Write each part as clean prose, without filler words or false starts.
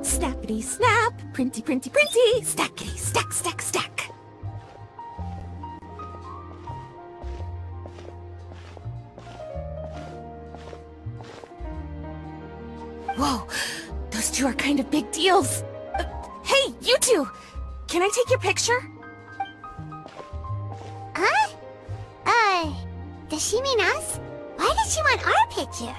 Snappity snap, printy printy printy, stackity stack stack stack. Whoa, those two are kind of big deals. Hey, you two! Can I take your picture? Huh? Does she mean us? Why does she want our picture?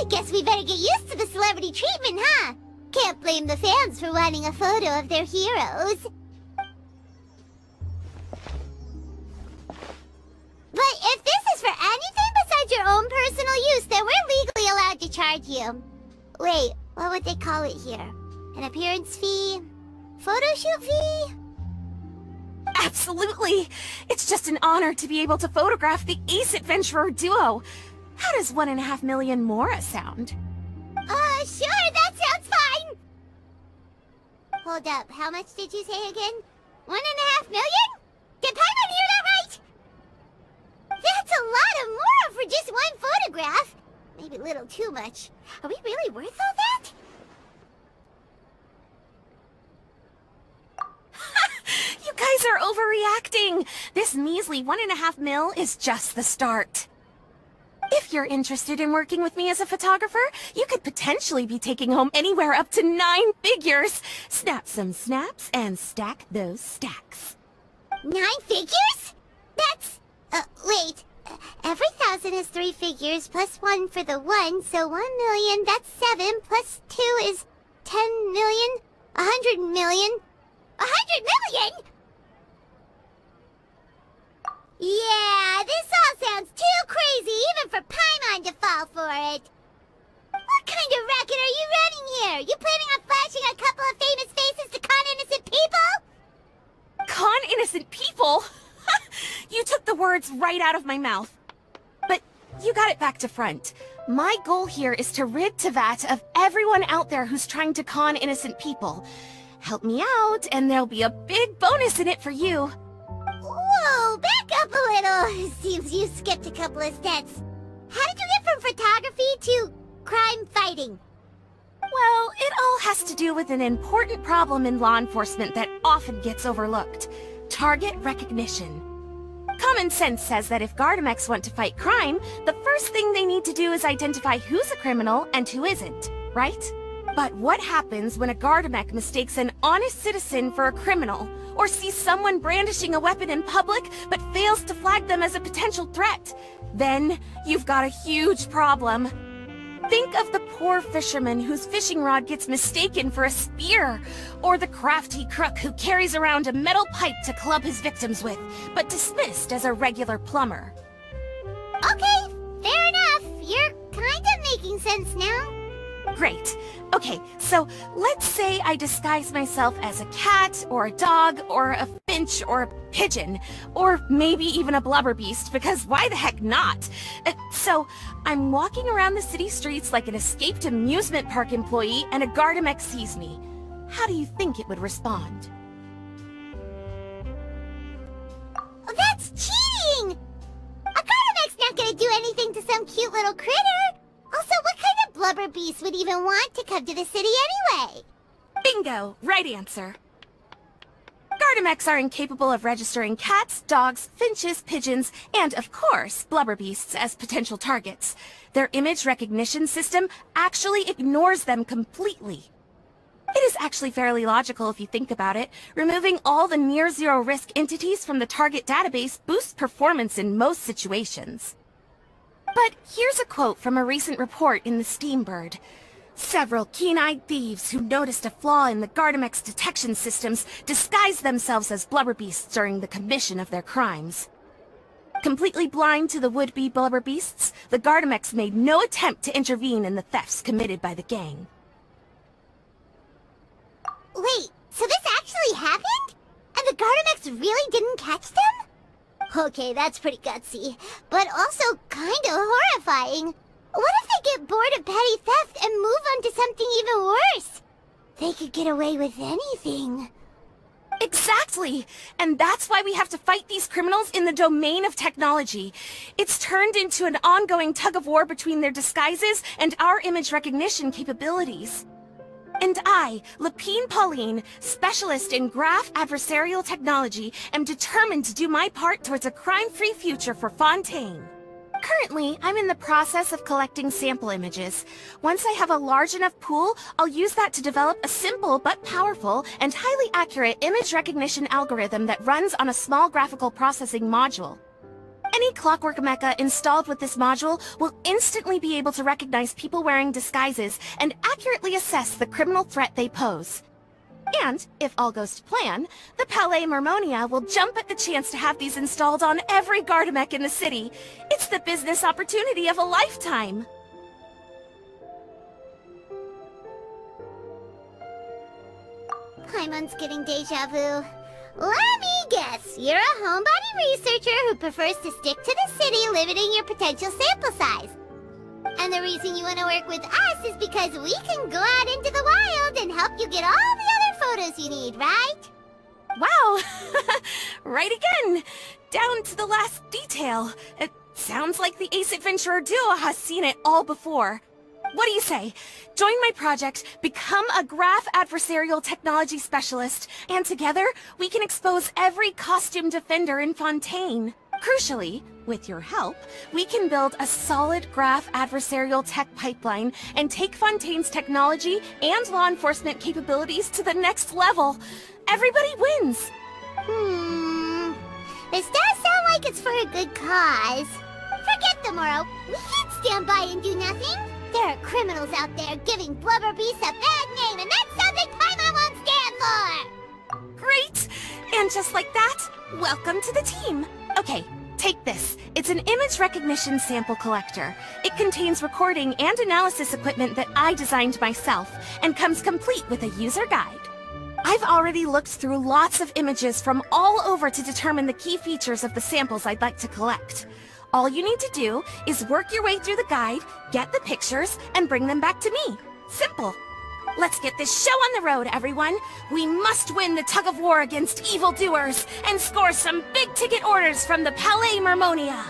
Guess we better get used to the celebrity treatment, huh? Can't blame the fans for wanting a photo of their heroes. But if this is for anything besides your own personal use, then we're legally allowed to charge you. Wait, what would they call it here? An appearance fee? Photo shoot fee? Absolutely! It's just an honor to be able to photograph the Ace Adventurer duo. How does 1.5 million more sound? Sure, that sounds fine! Hold up, how much did you say again? 1.5 million? Did Paimon hear that right? That's a lot of more for just one photograph. Maybe a little too much. Are we really worth all that? You guys are overreacting! This measly 1.5 mil is just the start. If you're interested in working with me as a photographer, you could potentially be taking home anywhere up to 9 figures. Snap some snaps and stack those stacks. 9 figures? That's... wait. Every 1,000 is 3 figures, plus 1 for the 1, so 1 million, that's 7, plus 2 is 10 million, 100 million. 100 million?! Yeah, this all sounds too crazy even for Paimon to fall for it. What kind of racket are you running here? You planning on flashing a couple of famous faces to con innocent people? Con innocent people? You took the words right out of my mouth. But you got it back to front. My goal here is to rid Teyvat of everyone out there who's trying to con innocent people. Help me out, and there'll be a big bonus in it for you. Whoa, back up a little. Seems you skipped a couple of steps. How did you get from photography to crime fighting? Well, it all has to do with an important problem in law enforcement that often gets overlooked. Target recognition. Common sense says that if Gardamex want to fight crime, the first thing they need to do is identify who's a criminal and who isn't, right? But what happens when a Gardamex mistakes an honest citizen for a criminal, or sees someone brandishing a weapon in public but fails to flag them as a potential threat? Then you've got a huge problem. Think of the poor fisherman whose fishing rod gets mistaken for a spear, or the crafty crook who carries around a metal pipe to club his victims with, but dismissed as a regular plumber. Okay, fair enough. You're kind of making sense now. Great. Okay, so let's say I disguise myself as a cat, or a dog, or a finch, or a pigeon, or maybe even a blubber beast, because why the heck not? So I'm walking around the city streets like an escaped amusement park employee, and a Gardamex sees me. How do you think it would respond? Oh, that's cheating! A Gardamex not gonna do anything to some cute little critter. Also, what kind of blubber beast would even want to come to the city anyway? Bingo! Right answer. Gardamex are incapable of registering cats, dogs, finches, pigeons, and, of course, blubber beasts as potential targets. Their image recognition system actually ignores them completely. It is actually fairly logical if you think about it. Removing all the near-zero risk entities from the target database boosts performance in most situations. But here's a quote from a recent report in the Steambird. Several keen-eyed thieves who noticed a flaw in the Gardamex detection systems disguised themselves as blubber beasts during the commission of their crimes. Completely blind to the would-be blubber beasts, the Gardamex made no attempt to intervene in the thefts committed by the gang. Wait, so this actually happened? Okay, that's pretty gutsy, but also kinda horrifying. What if they get bored of petty theft and move on to something even worse? They could get away with anything. Exactly! And that's why we have to fight these criminals in the domain of technology. It's turned into an ongoing tug-of-war between their disguises and our image recognition capabilities. And I, Lapine Pauline, specialist in graph adversarial technology, am determined to do my part towards a crime-free future for Fontaine. Currently, I'm in the process of collecting sample images. Once I have a large enough pool, I'll use that to develop a simple but powerful and highly accurate image recognition algorithm that runs on a small graphical processing module. Any clockwork mecha installed with this module will instantly be able to recognize people wearing disguises and accurately assess the criminal threat they pose. And, if all goes to plan, the Palais Mermonia will jump at the chance to have these installed on every Gardamech in the city. It's the business opportunity of a lifetime! Paimon's getting deja vu. Let me guess, you're a homebody researcher who prefers to stick to the city, limiting your potential sample size. And the reason you want to work with us is because we can go out into the wild and help you get all the other photos you need, right? Wow! Right again! Down to the last detail. It sounds like the Ace Adventurer duo has seen it all before. What do you say? Join my project, become a graph adversarial technology specialist, and together we can expose every costume defender in Fontaine. Crucially, with your help, we can build a solid graph adversarial tech pipeline and take Fontaine's technology and law enforcement capabilities to the next level. Everybody wins! This does sound like it's for a good cause. Forget tomorrow. We can't stand by and do nothing. There are criminals out there giving Blubber Beast a bad name, and that's something Paimon won't stand for! Great! And just like that, welcome to the team. Okay, take this. It's an image recognition sample collector. It contains recording and analysis equipment that I designed myself, and comes complete with a user guide. I've already looked through lots of images from all over to determine the key features of the samples I'd like to collect. All you need to do is work your way through the guide, get the pictures, and bring them back to me. Simple. Let's get this show on the road, everyone. We must win the tug-of-war against evildoers and score some big-ticket orders from the Palais Mermonia.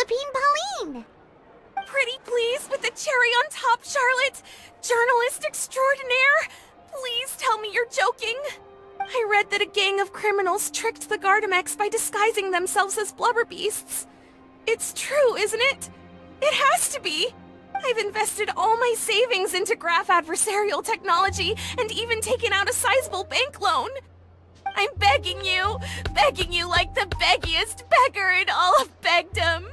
Lapine Pauline. Pretty please with the cherry on top, Charlotte! Journalist extraordinaire! Please tell me you're joking! I read that a gang of criminals tricked the Gardamex by disguising themselves as blubber beasts. It's true, isn't it? It has to be! I've invested all my savings into graph adversarial technology and even taken out a sizable bank loan. I'm begging you like the beggiest beggar in all of begdom.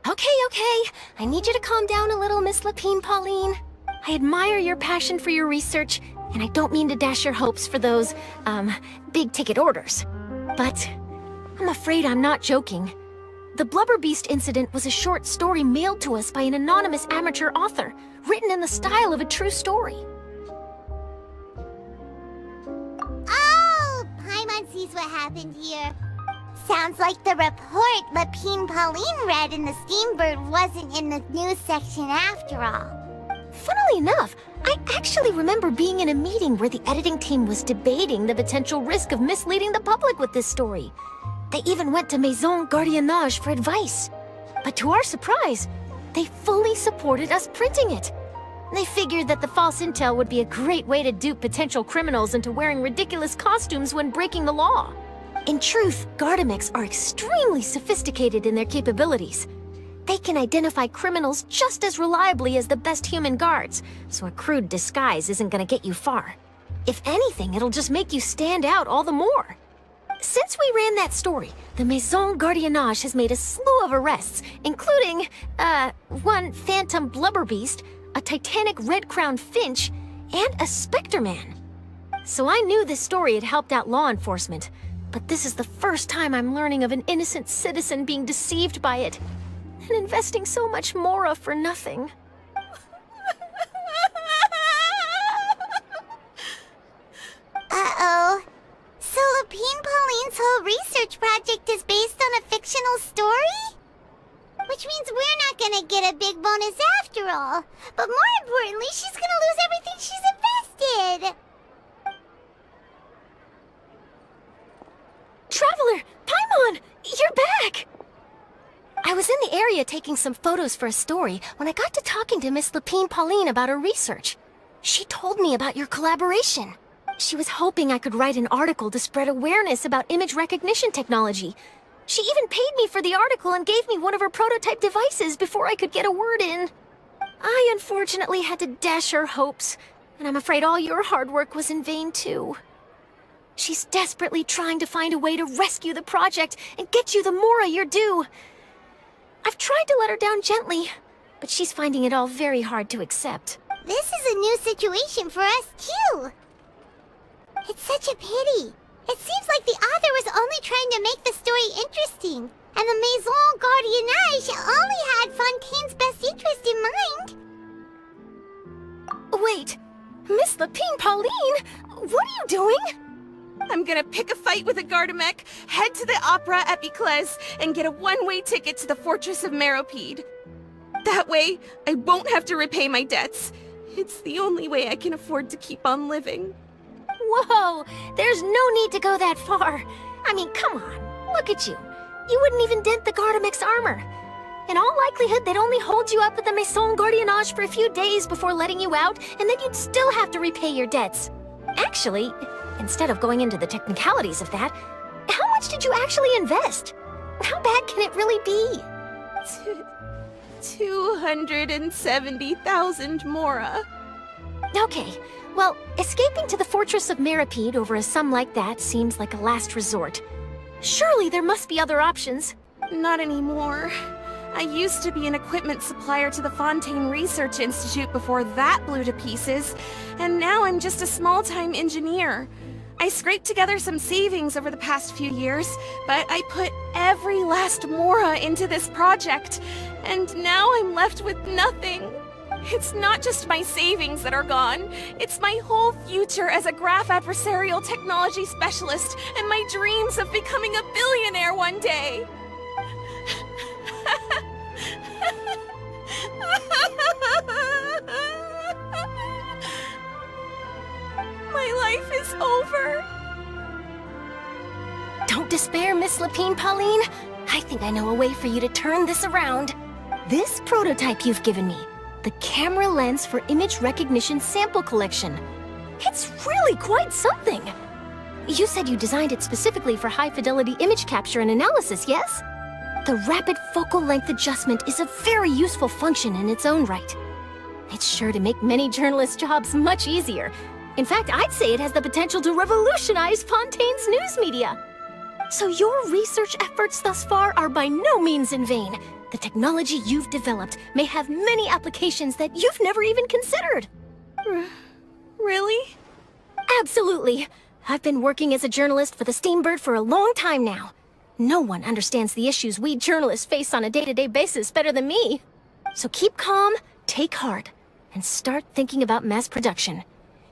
Okay. I need you to calm down a little, Miss Lapine Pauline. I admire your passion for your research, and I don't mean to dash your hopes for those, big-ticket orders. But I'm afraid I'm not joking. The Blubber Beast incident was a short story mailed to us by an anonymous amateur author, written in the style of a true story. Oh, Paimon sees what happened here. Sounds like the report Lapine Pauline read in the Steambird wasn't in the news section after all. Funnily enough, I actually remember being in a meeting where the editing team was debating the potential risk of misleading the public with this story. They even went to Maison Gardiennage for advice. But to our surprise, they fully supported us printing it. They figured that the false intel would be a great way to dupe potential criminals into wearing ridiculous costumes when breaking the law. In truth, Gardamex are extremely sophisticated in their capabilities. They can identify criminals just as reliably as the best human guards, so a crude disguise isn't gonna get you far. If anything, it'll just make you stand out all the more. Since we ran that story, the Maison Gardiennage has made a slew of arrests, including, one phantom blubber beast, a titanic red-crowned finch, and a specter man. So I knew this story had helped out law enforcement, but this is the first time I'm learning of an innocent citizen being deceived by it, and investing so much mora for nothing. Uh-oh. So Lapine Pauline's whole research project is based on a fictional story? Which means we're not gonna get a big bonus after all. But more importantly, she's gonna lose everything she's invested. Traveler! Paimon! You're back! I was in the area taking some photos for a story when I got to talking to Miss Lapine Pauline about her research. She told me about your collaboration. She was hoping I could write an article to spread awareness about image recognition technology. She even paid me for the article and gave me one of her prototype devices before I could get a word in. I unfortunately had to dash her hopes, and I'm afraid all your hard work was in vain too. She's desperately trying to find a way to rescue the project and get you the mora you're due. I've tried to let her down gently, but she's finding it all very hard to accept. This is a new situation for us too. It's such a pity. It seems like the author was only trying to make the story interesting, and the Maison Gardiennage only had Fontaine's best interest in mind. Wait, Miss Lapine Pauline, what are you doing? I'm gonna pick a fight with a Gardamek, head to the Opera at Biclez, and get a one-way ticket to the Fortress of Meropide. That way, I won't have to repay my debts. It's the only way I can afford to keep on living. Whoa, there's no need to go that far. I mean, come on, look at you. You wouldn't even dent the Gardamex armor. In all likelihood, they'd only hold you up at the Maison Gardiennage for a few days before letting you out, and then you'd still have to repay your debts. Actually, instead of going into the technicalities of that, how much did you actually invest? How bad can it really be? 270,000 mora. Okay, well, escaping to the Fortress of Meropide over a sum like that seems like a last resort. Surely there must be other options. Not anymore. I used to be an equipment supplier to the Fontaine Research Institute before that blew to pieces, and now I'm just a small-time engineer. I scraped together some savings over the past few years, but I put every last mora into this project, and now I'm left with nothing. It's not just my savings that are gone, it's my whole future as a graph adversarial technology specialist and my dreams of becoming a billionaire one day. My life is over. Don't despair, Miss Lapine Pauline. I think I know a way for you to turn this around. This prototype you've given me, the camera lens for image recognition sample collection. It's really quite something. You said you designed it specifically for high-fidelity image capture and analysis, yes? The rapid focal length adjustment is a very useful function in its own right. It's sure to make many journalists' jobs much easier. In fact, I'd say it has the potential to revolutionize Fontaine's news media. So your research efforts thus far are by no means in vain. The technology you've developed may have many applications that you've never even considered. Really? Absolutely. I've been working as a journalist for the Steambird for a long time now. No one understands the issues we journalists face on a day-to-day basis better than me. So keep calm, take heart, and start thinking about mass production.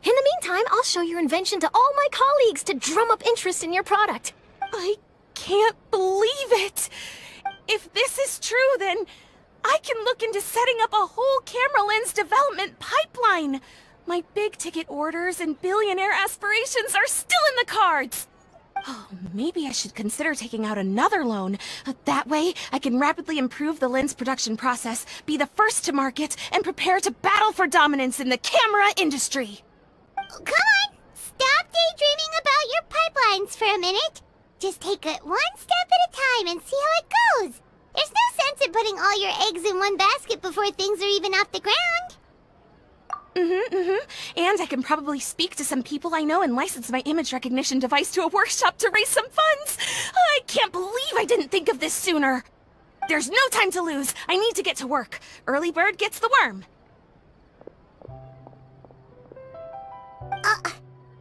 In the meantime, I'll show your invention to all my colleagues to drum up interest in your product. I can't believe it! If this is true, then I can look into setting up a whole camera lens development pipeline. My big-ticket orders and billionaire aspirations are still in the cards. Oh, maybe I should consider taking out another loan. That way, I can rapidly improve the lens production process, be the first to market, and prepare to battle for dominance in the camera industry. Come on! Stop daydreaming about your pipelines for a minute. Just take it one step at a time and see how it goes. There's no sense in putting all your eggs in one basket before things are even off the ground. And I can probably speak to some people I know and license my image recognition device to a workshop to raise some funds. I can't believe I didn't think of this sooner. There's no time to lose. I need to get to work. Early bird gets the worm.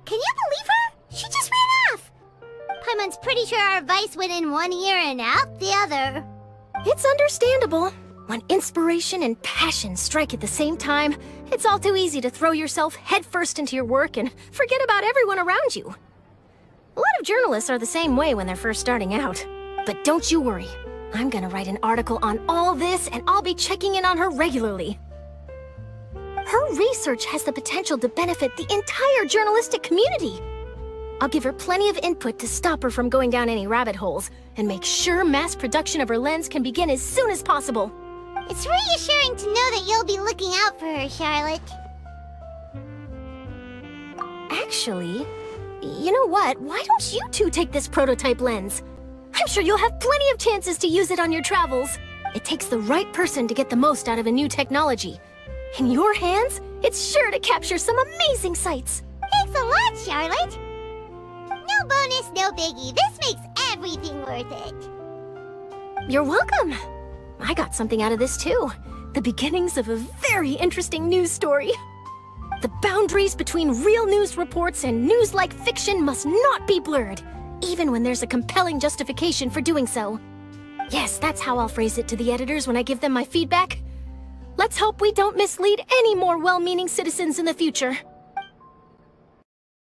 Can you believe her? She just ran off. Paimon's pretty sure our advice went in one ear and out the other. It's understandable. When inspiration and passion strike at the same time, it's all too easy to throw yourself headfirst into your work and forget about everyone around you. A lot of journalists are the same way when they're first starting out. But don't you worry. I'm gonna write an article on all this, and I'll be checking in on her regularly. Her research has the potential to benefit the entire journalistic community. I'll give her plenty of input to stop her from going down any rabbit holes, and make sure mass production of her lens can begin as soon as possible. It's reassuring to know that you'll be looking out for her, Charlotte. Actually, you know what? Why don't you two take this prototype lens? I'm sure you'll have plenty of chances to use it on your travels. It takes the right person to get the most out of a new technology. In your hands, it's sure to capture some amazing sights. Thanks a lot, Charlotte. No bonus, no biggie. This makes everything worth it. You're welcome. I got something out of this too. The beginnings of a very interesting news story. The boundaries between real news reports and news-like fiction must not be blurred, even when there's a compelling justification for doing so. Yes, that's how I'll phrase it to the editors when I give them my feedback. Let's hope we don't mislead any more well-meaning citizens in the future.